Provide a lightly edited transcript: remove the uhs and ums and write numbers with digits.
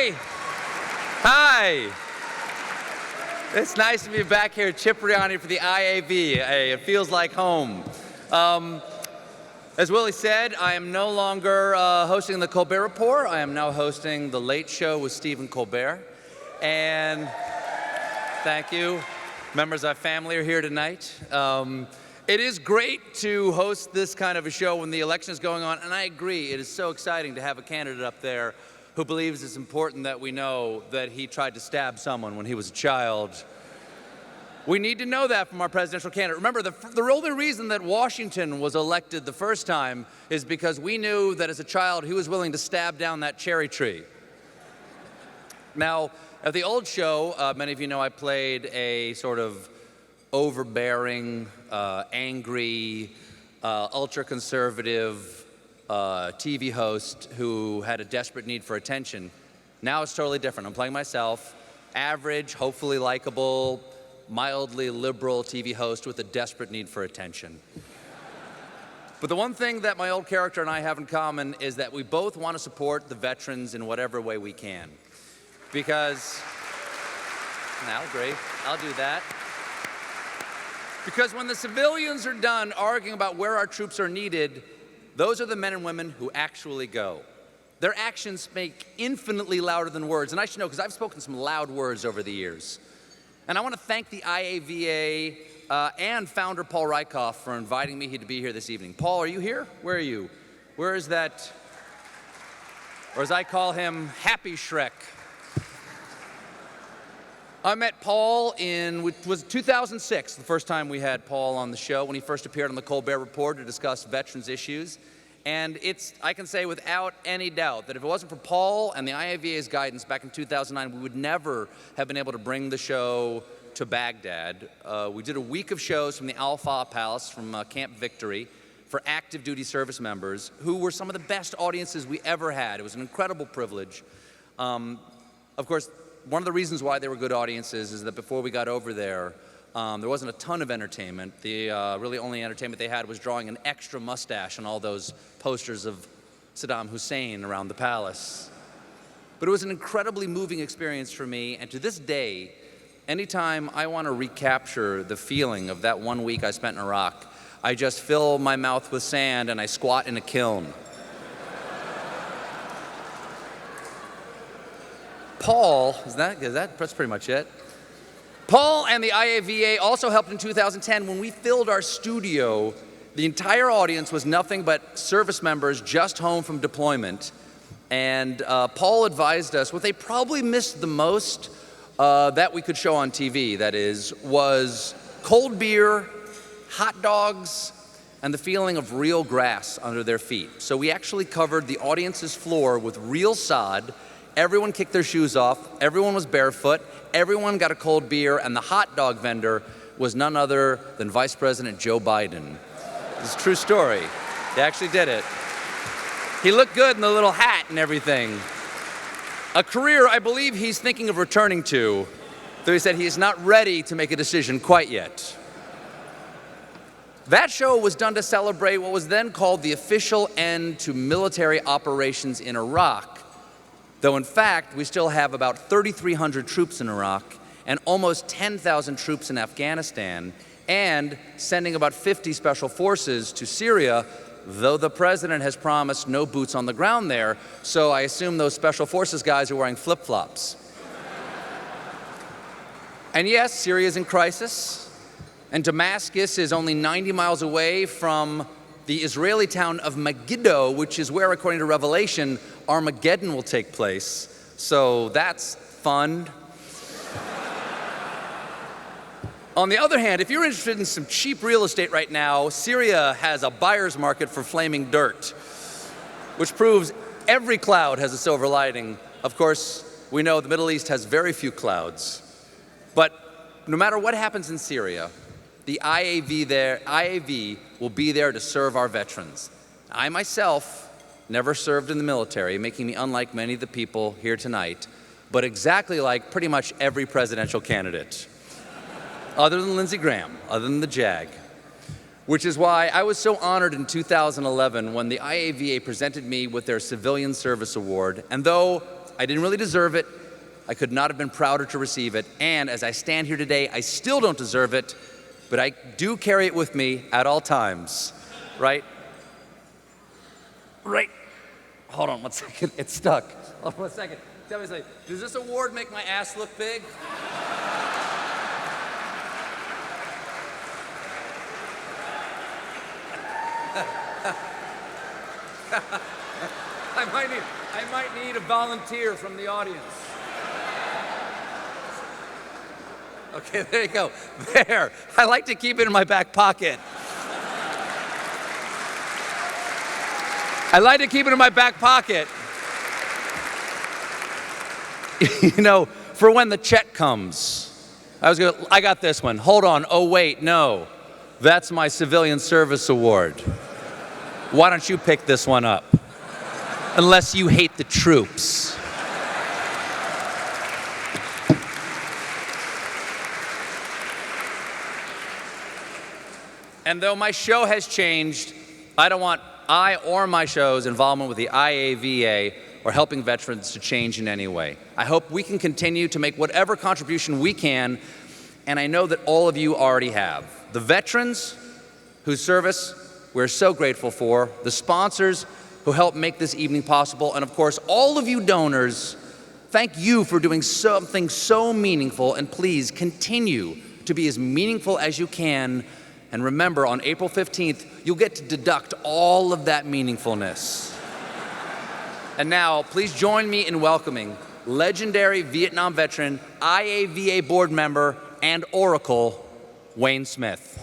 everybody. Hi. It's nice to be back here at Cipriani for the IAVA. It feels like home. As Willie said, I am no longer hosting the Colbert Report. I am now hosting The Late Show with Stephen Colbert. And thank you. Members of our family are here tonight. It is great to host this kind of a show when the election is going on, and I agree, it is so exciting to have a candidate up there who believes it's important that we know that he tried to stab someone when he was a child. We need to know that from our presidential candidate. Remember, the only reason that Washington was elected the first time is because we knew that as a child he was willing to stab down that cherry tree. Now, at the old show, many of you know I played a sort of overbearing, angry, ultra-conservative TV host who had a desperate need for attention. Now it's totally different. I'm playing myself, average, hopefully likable, mildly liberal TV host with a desperate need for attention. But the one thing that my old character and I have in common is that we both want to support the veterans in whatever way we can. Because, I'll agree, I'll do that. Because when the civilians are done arguing about where our troops are needed, those are the men and women who actually go. Their actions make infinitely louder than words. And I should know, because I've spoken some loud words over the years. And I want to thank the IAVA and founder Paul Rykoff for inviting me to be here this evening. Paul, are you here? Where are you? Where is that, or as I call him, Happy Shrek? I met Paul was 2006, the first time we had Paul on the show, when he first appeared on the Colbert Report to discuss veterans issues. And I can say without any doubt that if it wasn't for Paul and the IAVA's guidance back in 2009, we would never have been able to bring the show to Baghdad. We did a week of shows from the Al Faw Palace, from Camp Victory, for active duty service members, who were some of the best audiences we ever had. It was an incredible privilege. Of course, one of the reasons why they were good audiences is that before we got over there wasn't a ton of entertainment. The really only entertainment they had was drawing an extra mustache on all those posters of Saddam Hussein around the palace. But it was an incredibly moving experience for me, and to this day, anytime I want to recapture the feeling of that 1 week I spent in Iraq, I just fill my mouth with sand and I squat in a kiln. Paul, that's pretty much it. Paul and the IAVA also helped in 2010 when we filled our studio. The entire audience was nothing but service members just home from deployment. And Paul advised us what they probably missed the most that we could show on TV, that is, was cold beer, hot dogs, and the feeling of real grass under their feet. So we actually covered the audience's floor with real sod. Everyone kicked their shoes off, everyone was barefoot, everyone got a cold beer, and the hot dog vendor was none other than Vice President Joe Biden. It's a true story. They actually did it. He looked good in the little hat and everything. A career I believe he's thinking of returning to, though he said he is not ready to make a decision quite yet. That show was done to celebrate what was then called the official end to military operations in Iraq. Though in fact, we still have about 3,300 troops in Iraq and almost 10,000 troops in Afghanistan, and sending about 50 special forces to Syria, though the president has promised no boots on the ground there, so I assume those special forces guys are wearing flip-flops. And yes, Syria is in crisis, and Damascus is only 90 miles away from the Israeli town of Megiddo, which is where, according to Revelation, Armageddon will take place. So that's fun. On the other hand, if you're interested in some cheap real estate right now, Syria has a buyer's market for flaming dirt, which proves every cloud has a silver lining. Of course, we know the Middle East has very few clouds. But no matter what happens in Syria, the IAV will be there to serve our veterans. I myself never served in the military, making me unlike many of the people here tonight, but exactly like pretty much every presidential candidate, other than Lindsey Graham, other than the JAG. Which is why I was so honored in 2011 when the IAVA presented me with their Civilian Service Award. And though I didn't really deserve it, I could not have been prouder to receive it. And as I stand here today, I still don't deserve it, but I do carry it with me at all times, right? Right. Hold on 1 second, it's stuck. Hold on 1 second. Tell me something, does this award make my ass look big? I might need a volunteer from the audience. Okay, there you go. There. I like to keep it in my back pocket. I like to keep it in my back pocket. You know, for when the check comes. I got this one. Hold on. Oh, wait, no. That's my Civilian Service Award. Why don't you pick this one up? Unless you hate the troops. And though my show has changed, I don't want I or my show's involvement with the IAVA or helping veterans to change in any way. I hope we can continue to make whatever contribution we can, and I know that all of you already have. The veterans whose service we're so grateful for, the sponsors who helped make this evening possible, and of course, all of you donors, thank you for doing something so meaningful, and please continue to be as meaningful as you can. And remember, on April 15th, you'll get to deduct all of that meaningfulness. And now, please join me in welcoming legendary Vietnam veteran, IAVA board member, and Oracle, Wayne Smith.